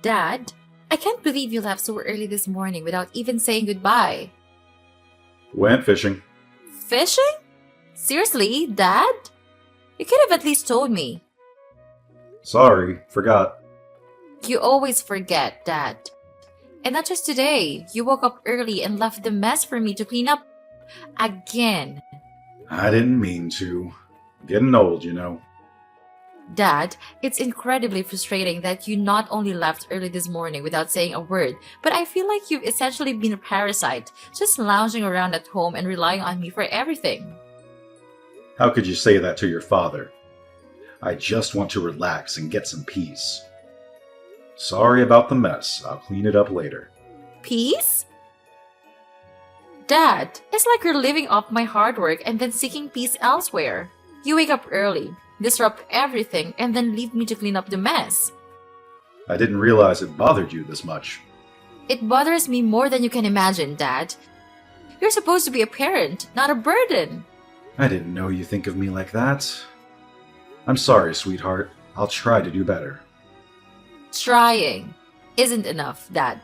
Dad, I can't believe you left so early this morning without even saying goodbye. Went fishing. Fishing? Seriously, Dad? You could have at least told me. Sorry, forgot. You always forget, Dad. And not just today. You woke up early and left the mess for me to clean up again. I didn't mean to. Getting old, you know. Dad, it's incredibly frustrating that you not only left early this morning without saying a word, but I feel like you've essentially been a parasite, just lounging around at home and relying on me for everything. How could you say that to your father? I just want to relax and get some peace. Sorry about the mess. I'll clean it up later. Peace? Dad, it's like you're living off my hard work and then seeking peace elsewhere. You wake up early, disrupt everything, and then leave me to clean up the mess. I didn't realize it bothered you this much. It bothers me more than you can imagine, Dad. You're supposed to be a parent, not a burden. I didn't know you think of me like that. I'm sorry, sweetheart. I'll try to do better. Trying isn't enough, Dad.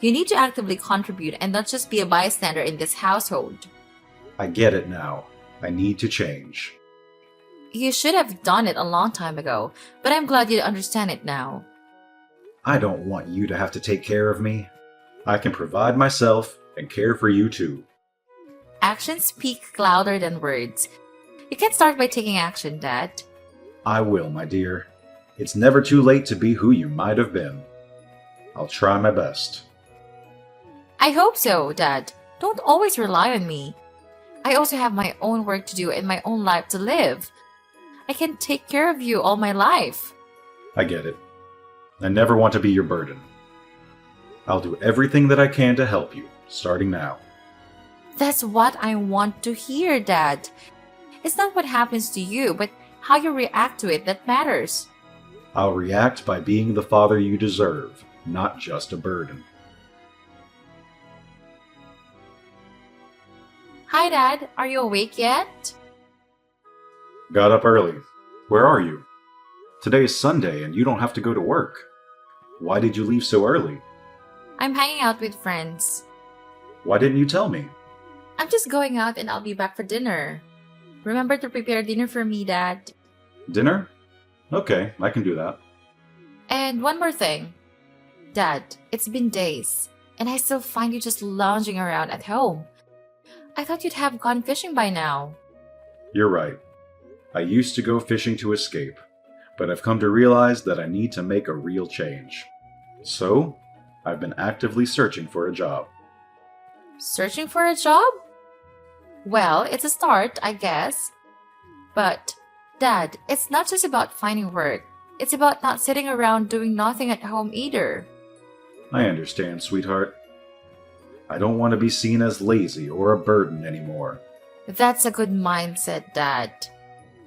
You need to actively contribute and not just be a bystander in this household. I get it now. I need to change. You should have done it a long time ago, but I'm glad you understand it now. I don't want you to have to take care of me. I can provide myself and care for you too. Actions speak louder than words. You can start by taking action, Dad. I will, my dear. It's never too late to be who you might have been. I'll try my best. I hope so, Dad. Don't always rely on me. I also have my own work to do and my own life to live. I can take care of you all my life. I get it. I never want to be your burden. I'll do everything that I can to help you, starting now. That's what I want to hear, Dad. It's not what happens to you, but how you react to it that matters. I'll react by being the father you deserve, not just a burden. Hi, Dad. Are you awake yet? Got up early. Where are you? Today is Sunday and you don't have to go to work. Why did you leave so early? I'm hanging out with friends. Why didn't you tell me? I'm just going out and I'll be back for dinner. Remember to prepare dinner for me, Dad. Dinner? Okay, I can do that. And one more thing. Dad, it's been days, and I still find you just lounging around at home. I thought you'd have gone fishing by now. You're right. I used to go fishing to escape, but I've come to realize that I need to make a real change. So, I've been actively searching for a job. Searching for a job? Well, it's a start, I guess. But, Dad, it's not just about finding work. It's about not sitting around doing nothing at home either. I understand, sweetheart. I don't want to be seen as lazy or a burden anymore. That's a good mindset, Dad.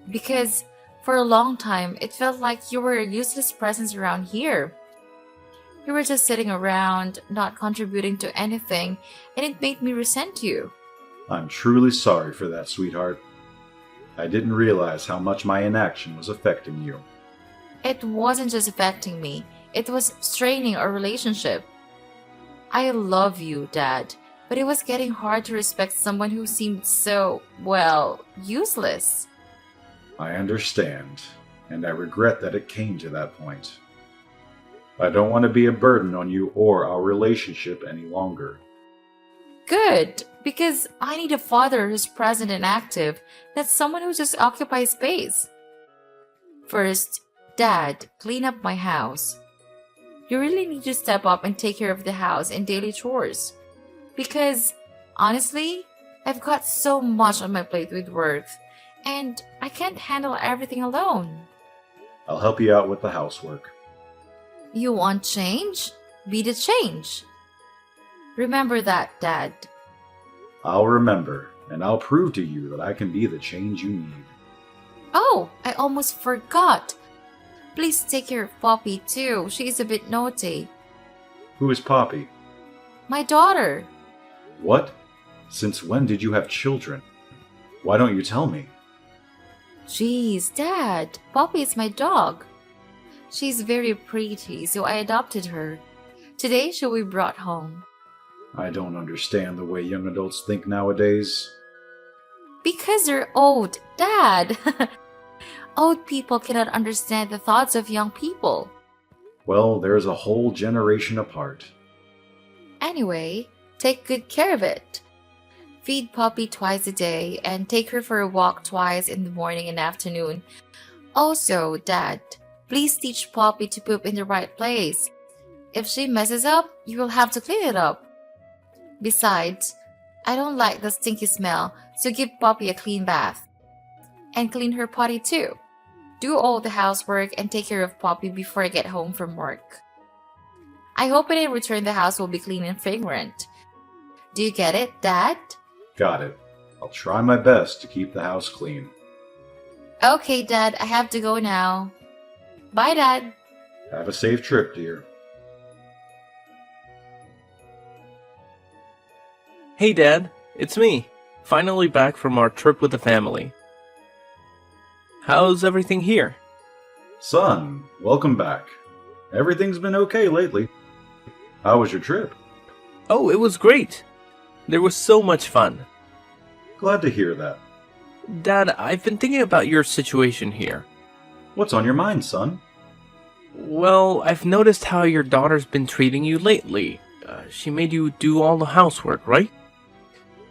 Because for a long time, it felt like you were a useless presence around here. You were just sitting around, not contributing to anything, and it made me resent you. I'm truly sorry for that, sweetheart. I didn't realize how much my inaction was affecting you. It wasn't just affecting me, it was straining our relationship. I love you, Dad, but it was getting hard to respect someone who seemed so, well, useless. I understand, and I regret that it came to that point. I don't want to be a burden on you or our relationship any longer. Good, because I need a father who's present and active, not someone who just occupies space. First, Dad, clean up my house. You really need to step up and take care of the house and daily chores. Because, honestly, I've got so much on my plate with work, and I can't handle everything alone. I'll help you out with the housework. You want change? Be the change. Remember that, Dad. I'll remember, and I'll prove to you that I can be the change you need. Oh, I almost forgot. Please take care of Poppy too. She's a bit naughty. Who is Poppy? My daughter. What? Since when did you have children? Why don't you tell me? Jeez, Dad. Poppy is my dog. She's very pretty, so I adopted her. Today she'll be brought home. I don't understand the way young adults think nowadays. Because they're old, Dad! Old people cannot understand the thoughts of young people. Well, there's a whole generation apart. Anyway, take good care of it. Feed Poppy twice a day and take her for a walk twice in the morning and afternoon. Also, Dad, please teach Poppy to poop in the right place. If she messes up, you will have to clean it up. Besides, I don't like the stinky smell, so give Poppy a clean bath. And clean her potty too. Do all the housework and take care of Poppy before I get home from work. I hope when I return the house will be clean and fragrant. Do you get it, Dad? Got it. I'll try my best to keep the house clean. Okay, Dad, I have to go now. Bye, Dad. Have a safe trip, dear. Hey Dad, it's me. Finally back from our trip with the family. How's everything here? Son, welcome back. Everything's been okay lately. How was your trip? Oh, it was great. There was so much fun. Glad to hear that. Dad, I've been thinking about your situation here. What's on your mind, son? Well, I've noticed how your daughter's been treating you lately. She made you do all the housework, right?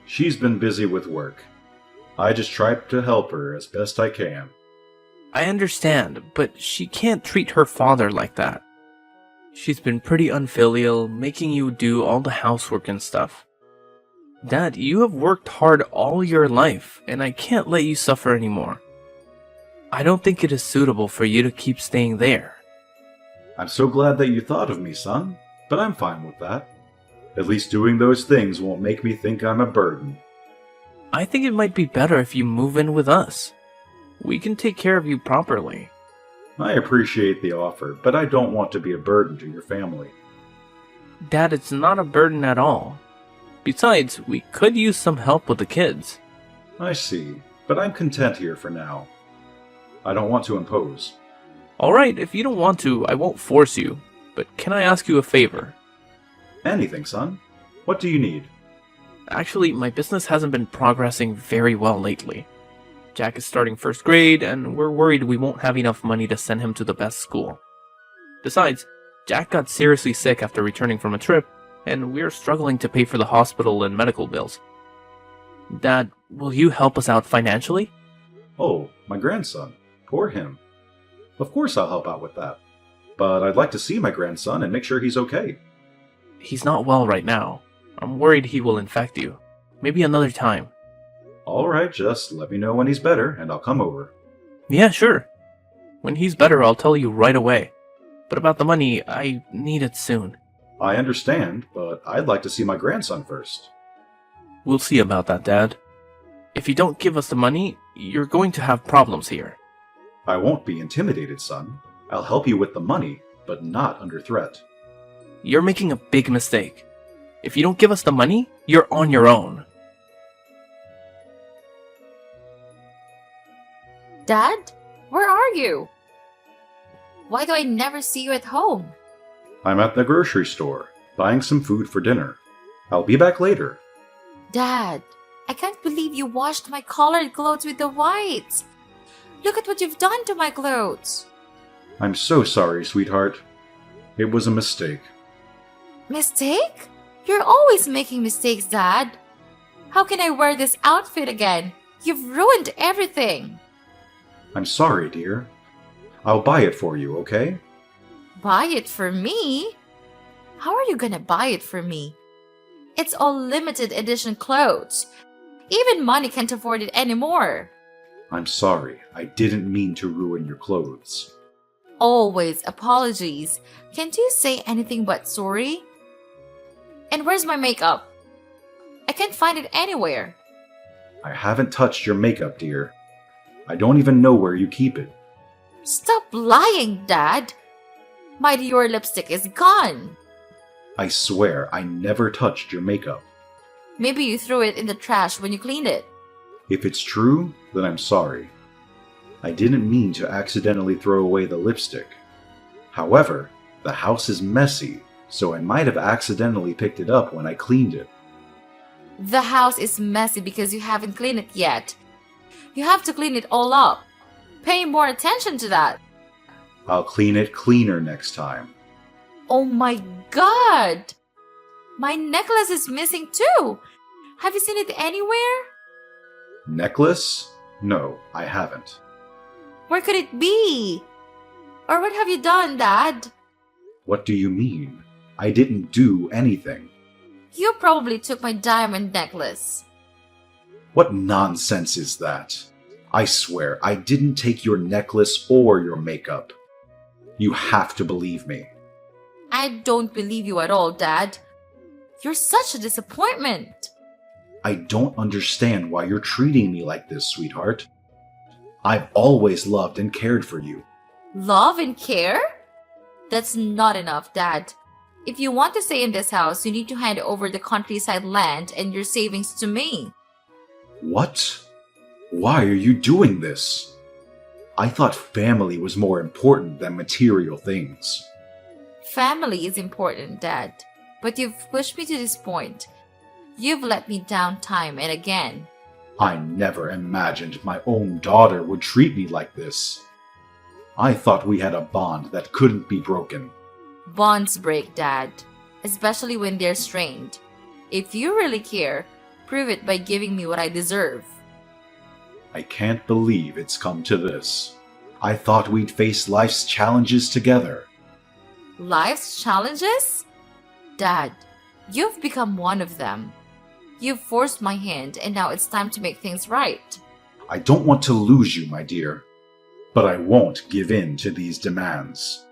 She's been busy with work. I just try to help her as best I can. I understand, but she can't treat her father like that. She's been pretty unfilial, making you do all the housework and stuff. Dad, you have worked hard all your life, and I can't let you suffer anymore. I don't think it is suitable for you to keep staying there. I'm so glad that you thought of me, son, but I'm fine with that. At least doing those things won't make me think I'm a burden. I think it might be better if you move in with us. We can take care of you properly. I appreciate the offer, but I don't want to be a burden to your family. Dad, it's not a burden at all. Besides, we could use some help with the kids. I see, but I'm content here for now. I don't want to impose. Alright, if you don't want to, I won't force you. But can I ask you a favor? Anything, son. What do you need? Actually, my business hasn't been progressing very well lately. Jack is starting first grade, and we're worried we won't have enough money to send him to the best school. Besides, Jack got seriously sick after returning from a trip, and we're struggling to pay for the hospital and medical bills. Dad, will you help us out financially? Oh, my grandson. Poor him. Of course I'll help out with that. But I'd like to see my grandson and make sure he's okay. He's not well right now. I'm worried he will infect you. Maybe another time. Alright, just let me know when he's better and I'll come over. Yeah, sure. When he's better, I'll tell you right away. But about the money, I need it soon. I understand, but I'd like to see my grandson first. We'll see about that, Dad. If you don't give us the money, you're going to have problems here. I won't be intimidated, son. I'll help you with the money, but not under threat. You're making a big mistake. If you don't give us the money, you're on your own. Dad, where are you? Why do I never see you at home? I'm at the grocery store, buying some food for dinner. I'll be back later. Dad, I can't believe you washed my colored clothes with the whites. Look at what you've done to my clothes. I'm so sorry, sweetheart. It was a mistake. Mistake? You're always making mistakes, Dad. How can I wear this outfit again? You've ruined everything. I'm sorry, dear. I'll buy it for you, okay? Buy it for me? How are you gonna buy it for me? It's all limited edition clothes. Even money can't afford it anymore. I'm sorry. I didn't mean to ruin your clothes. Always apologies. Can't you say anything but sorry? And where's my makeup? I can't find it anywhere. I haven't touched your makeup, dear. I don't even know where you keep it. Stop lying, Dad. My Dior lipstick is gone. I swear I never touched your makeup. Maybe you threw it in the trash when you cleaned it. If it's true, then I'm sorry. I didn't mean to accidentally throw away the lipstick. However, the house is messy, so I might have accidentally picked it up when I cleaned it. The house is messy because you haven't cleaned it yet. You have to clean it all up. Pay more attention to that. I'll clean it cleaner next time. Oh my god! My necklace is missing too! Have you seen it anywhere? Necklace? No, I haven't. Where could it be? Or what have you done, Dad? What do you mean? I didn't do anything. You probably took my diamond necklace. What nonsense is that? I swear, I didn't take your necklace or your makeup. You have to believe me. I don't believe you at all, Dad. You're such a disappointment. I don't understand why you're treating me like this, sweetheart. I've always loved and cared for you. Love and care? That's not enough, Dad. If you want to stay in this house, you need to hand over the countryside land and your savings to me. What? Why are you doing this? I thought family was more important than material things. Family is important, Dad. But you've pushed me to this point. You've let me down time and again. I never imagined my own daughter would treat me like this. I thought we had a bond that couldn't be broken. Bonds break, Dad. Especially when they're strained. If you really care, prove it by giving me what I deserve. I can't believe it's come to this. I thought we'd face life's challenges together. Life's challenges? Dad, you've become one of them. You've forced my hand and now it's time to make things right. I don't want to lose you, my dear. But I won't give in to these demands.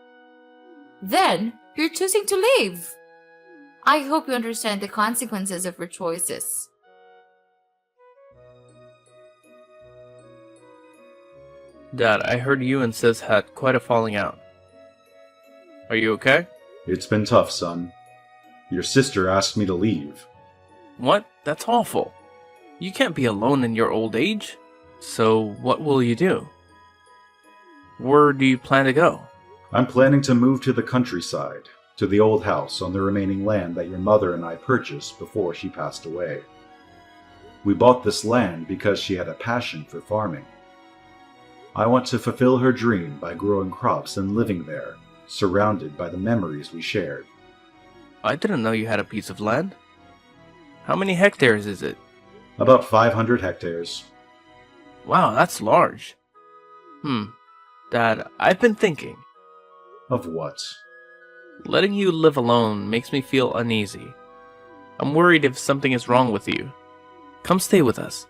Then, you're choosing to leave. I hope you understand the consequences of your choices. Dad, I heard you and Sis had quite a falling out. Are you okay? It's been tough, son. Your sister asked me to leave. What? That's awful. You can't be alone in your old age. So what will you do? Where do you plan to go? I'm planning to move to the countryside, to the old house on the remaining land that your mother and I purchased before she passed away. We bought this land because she had a passion for farming. I want to fulfill her dream by growing crops and living there, surrounded by the memories we shared. I didn't know you had a piece of land. How many hectares is it? About 500 hectares. Wow, that's large. Dad, I've been thinking. Of what? Letting you live alone makes me feel uneasy. I'm worried if something is wrong with you. Come stay with us.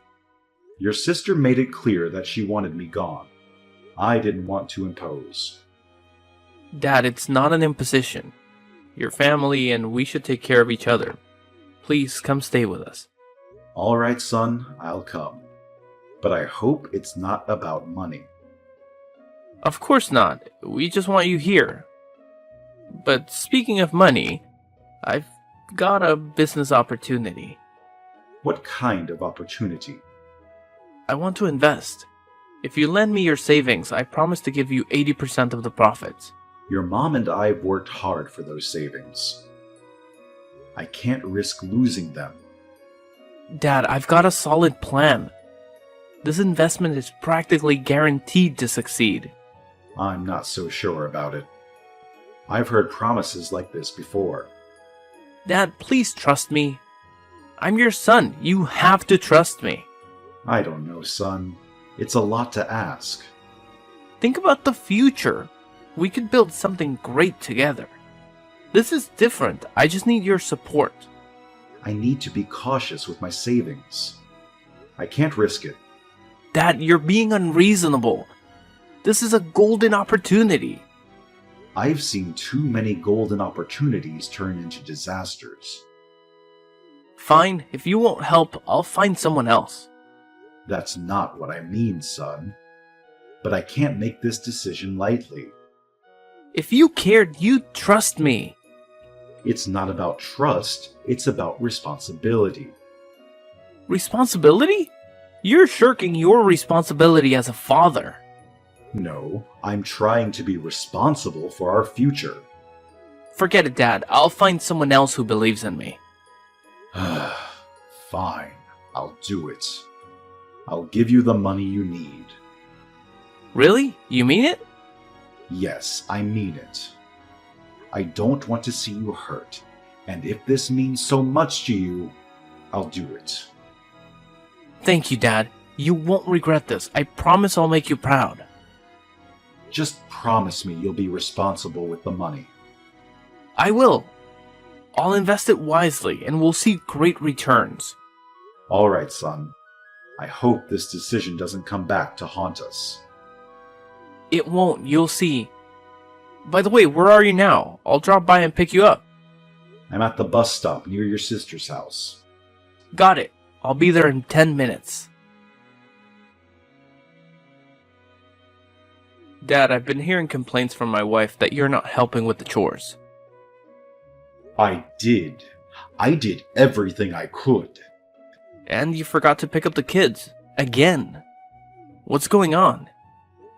Your sister made it clear that she wanted me gone. I didn't want to impose. Dad, it's not an imposition. You're family and we should take care of each other. Please come stay with us. All right, son, I'll come. But I hope it's not about money. Of course not. We just want you here. But speaking of money, I've got a business opportunity. What kind of opportunity? I want to invest. If you lend me your savings, I promise to give you 80% of the profits. Your mom and I have worked hard for those savings. I can't risk losing them. Dad, I've got a solid plan. This investment is practically guaranteed to succeed. I'm not so sure about it. I've heard promises like this before. Dad, please trust me. I'm your son. You have to trust me. I don't know, son. It's a lot to ask. Think about the future. We could build something great together. This is different. I just need your support. I need to be cautious with my savings. I can't risk it. Dad, you're being unreasonable. This is a golden opportunity. I've seen too many golden opportunities turn into disasters. Fine, if you won't help, I'll find someone else. That's not what I mean, son. But I can't make this decision lightly. If you cared, you'd trust me. It's not about trust, it's about responsibility. Responsibility? You're shirking your responsibility as a father. No, I'm trying to be responsible for our future. Forget it, Dad. I'll find someone else who believes in me. Fine, I'll do it. I'll give you the money you need. Really? You mean it? Yes, I mean it. I don't want to see you hurt, and if this means so much to you, I'll do it. Thank you, Dad. You won't regret this. I promise I'll make you proud. Just promise me you'll be responsible with the money. I will. I'll invest it wisely, and we'll see great returns. All right, son. I hope this decision doesn't come back to haunt us. It won't, you'll see. By the way, where are you now? I'll drop by and pick you up. I'm at the bus stop near your sister's house. Got it. I'll be there in 10 minutes. Dad, I've been hearing complaints from my wife that you're not helping with the chores. I did. I did everything I could. And you forgot to pick up the kids. Again. What's going on?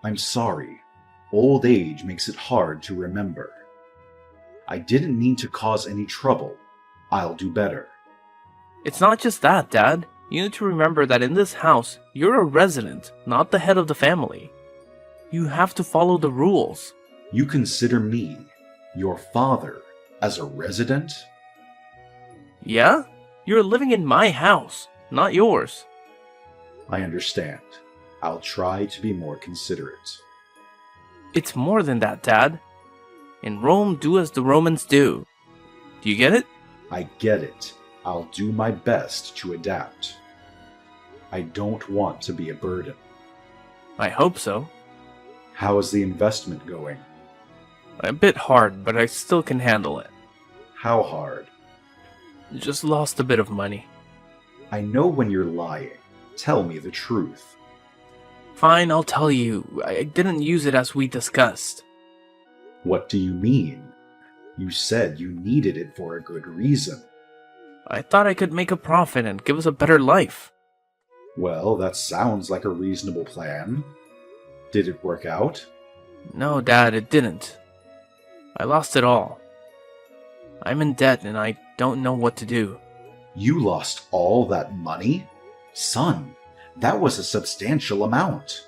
I'm sorry. Old age makes it hard to remember. I didn't mean to cause any trouble. I'll do better. It's not just that, Dad. You need to remember that in this house, you're a resident, not the head of the family. You have to follow the rules. You consider me, your father, as a resident? Yeah? You're living in my house, not yours. I understand. I'll try to be more considerate. It's more than that, Dad. In Rome, do as the Romans do. Do you get it? I get it. I'll do my best to adapt. I don't want to be a burden. I hope so. How is the investment going? A bit hard, but I still can handle it. How hard? Just lost a bit of money. I know when you're lying. Tell me the truth. Fine, I'll tell you. I didn't use it as we discussed. What do you mean? You said you needed it for a good reason. I thought I could make a profit and give us a better life. Well, that sounds like a reasonable plan. Did it work out? No, Dad, it didn't. I lost it all. I'm in debt and I don't know what to do. You lost all that money? Son, that was a substantial amount.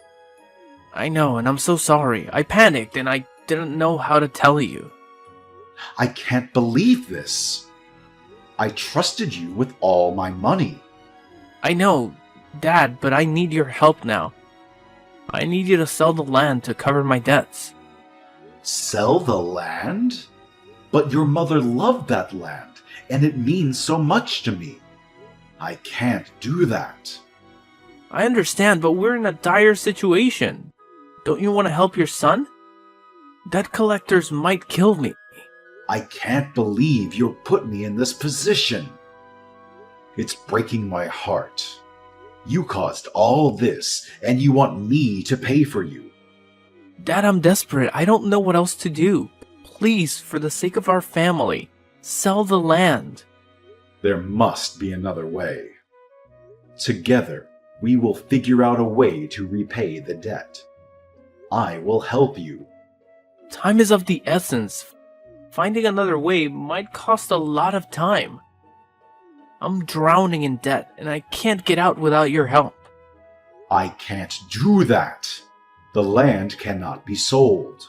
I know, and I'm so sorry. I panicked and I didn't know how to tell you. I can't believe this. I trusted you with all my money. I know, Dad, but I need your help now. I need you to sell the land to cover my debts. Sell the land? But your mother loved that land, and it means so much to me. I can't do that. I understand, but we're in a dire situation. Don't you want to help your son? Debt collectors might kill me. I can't believe you put me in this position. It's breaking my heart. You caused all this, and you want me to pay for you. Dad, I'm desperate. I don't know what else to do. Please, for the sake of our family, sell the land. There must be another way. Together, we will figure out a way to repay the debt. I will help you. Time is of the essence. Finding another way might cost a lot of time. I'm drowning in debt, and I can't get out without your help. I can't do that. The land cannot be sold.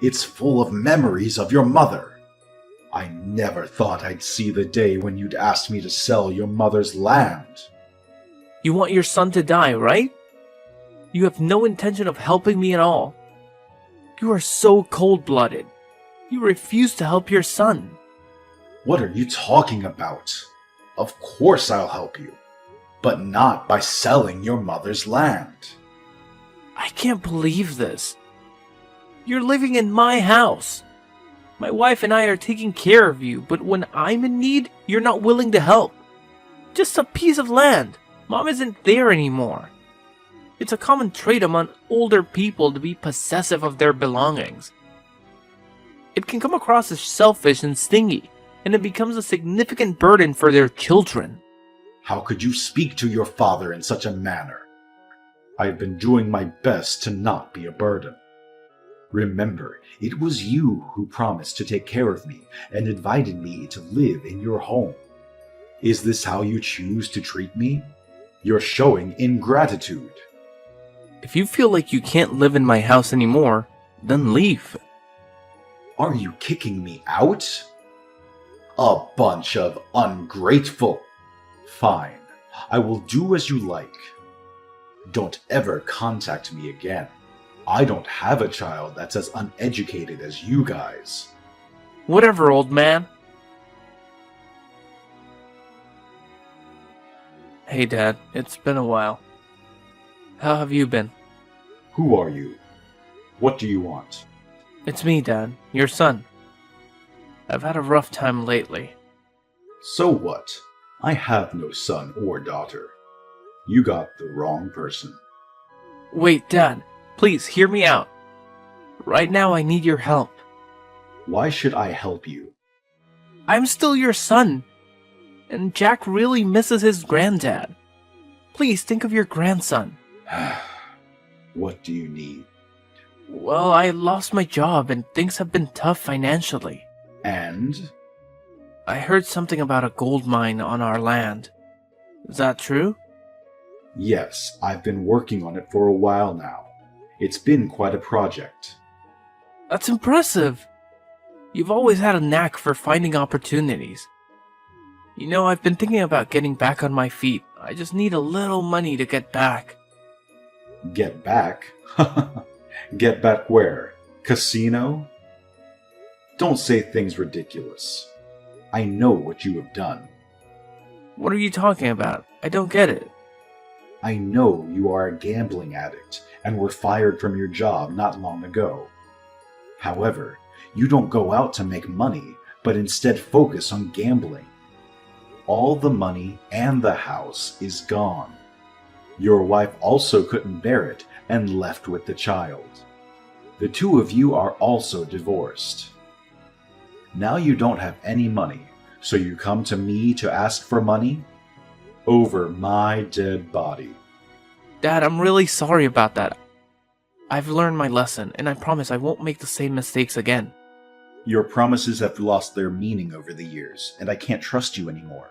It's full of memories of your mother. I never thought I'd see the day when you'd ask me to sell your mother's land. You want your son to die, right? You have no intention of helping me at all. You are so cold-blooded. You refuse to help your son. What are you talking about? Of course I'll help you, but not by selling your mother's land. I can't believe this. You're living in my house. My wife and I are taking care of you, but when I'm in need, you're not willing to help. Just a piece of land. Mom isn't there anymore. It's a common trait among older people to be possessive of their belongings. It can come across as selfish and stingy, and it becomes a significant burden for their children. How could you speak to your father in such a manner? I've been doing my best to not be a burden. Remember, it was you who promised to take care of me and invited me to live in your home. Is this how you choose to treat me? You're showing ingratitude. If you feel like you can't live in my house anymore, then leave. Are you kicking me out? A bunch of ungrateful. Fine, I will do as you like. Don't ever contact me again. I don't have a child that's as uneducated as you guys. Whatever, old man. Hey, Dad, it's been a while. How have you been? Who are you? What do you want? It's me, Dad, your son. I've had a rough time lately. So what? I have no son or daughter. You got the wrong person. Wait, Dad, please hear me out. Right now I need your help. Why should I help you? I'm still your son. And Jack really misses his granddad. Please think of your grandson. What do you need? Well, I lost my job and things have been tough financially. And? I heard something about a gold mine on our land. Is that true? Yes, I've been working on it for a while now. It's been quite a project. That's impressive. You've always had a knack for finding opportunities. You know, I've been thinking about getting back on my feet. I just need a little money to get back. Get back? Get back where? Casino? Don't say things ridiculous. I know what you have done. What are you talking about? I don't get it. I know you are a gambling addict and were fired from your job not long ago. However, you don't go out to make money, but instead focus on gambling. All the money and the house is gone. Your wife also couldn't bear it and left with the child. The two of you are also divorced. Now you don't have any money, so you come to me to ask for money? Over my dead body. Dad, I'm really sorry about that. I've learned my lesson, and I promise I won't make the same mistakes again. Your promises have lost their meaning over the years, and I can't trust you anymore.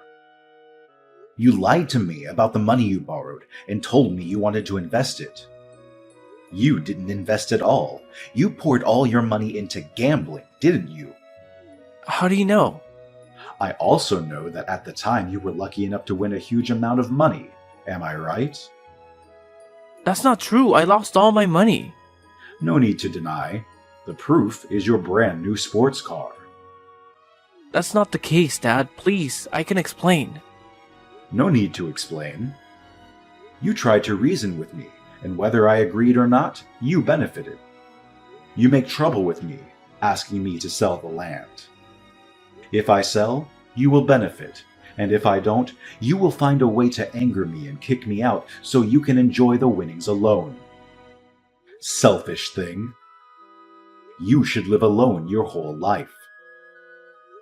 You lied to me about the money you borrowed and told me you wanted to invest it. You didn't invest at all. You poured all your money into gambling, didn't you? How do you know? I also know that at the time you were lucky enough to win a huge amount of money. Am I right? That's not true. I lost all my money. No need to deny. The proof is your brand new sports car. That's not the case, Dad. Please, I can explain. No need to explain. You tried to reason with me, and whether I agreed or not, you benefited. You make trouble with me, asking me to sell the land. If I sell, you will benefit, and if I don't, you will find a way to anger me and kick me out so you can enjoy the winnings alone. Selfish thing. You should live alone your whole life.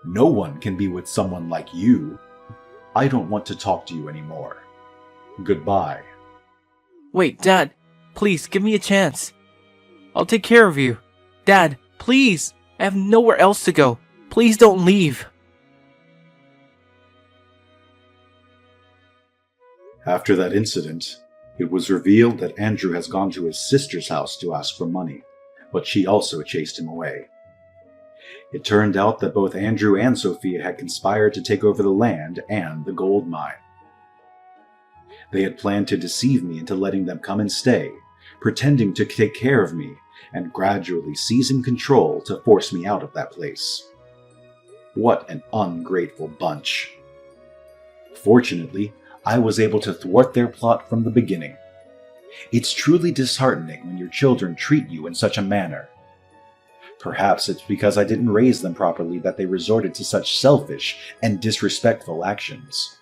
No one can be with someone like you. I don't want to talk to you anymore. Goodbye. Wait, Dad, please give me a chance. I'll take care of you. Dad, please, I have nowhere else to go. Please don't leave. After that incident, it was revealed that Andrew has gone to his sister's house to ask for money, but she also chased him away. It turned out that both Andrew and Sophia had conspired to take over the land and the gold mine. They had planned to deceive me into letting them come and stay, pretending to take care of me, and gradually seizing control to force me out of that place. What an ungrateful bunch. Fortunately, I was able to thwart their plot from the beginning. It's truly disheartening when your children treat you in such a manner. Perhaps it's because I didn't raise them properly that they resorted to such selfish and disrespectful actions.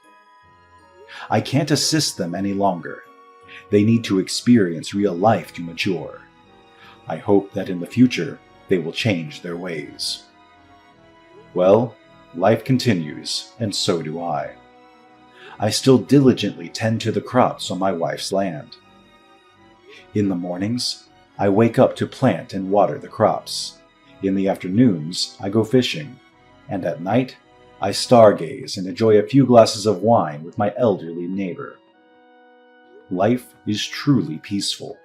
I can't assist them any longer. They need to experience real life to mature. I hope that in the future they will change their ways. Well, life continues, and so do I. I still diligently tend to the crops on my wife's land. In the mornings, I wake up to plant and water the crops. In the afternoons, I go fishing. And at night, I stargaze and enjoy a few glasses of wine with my elderly neighbor. Life is truly peaceful.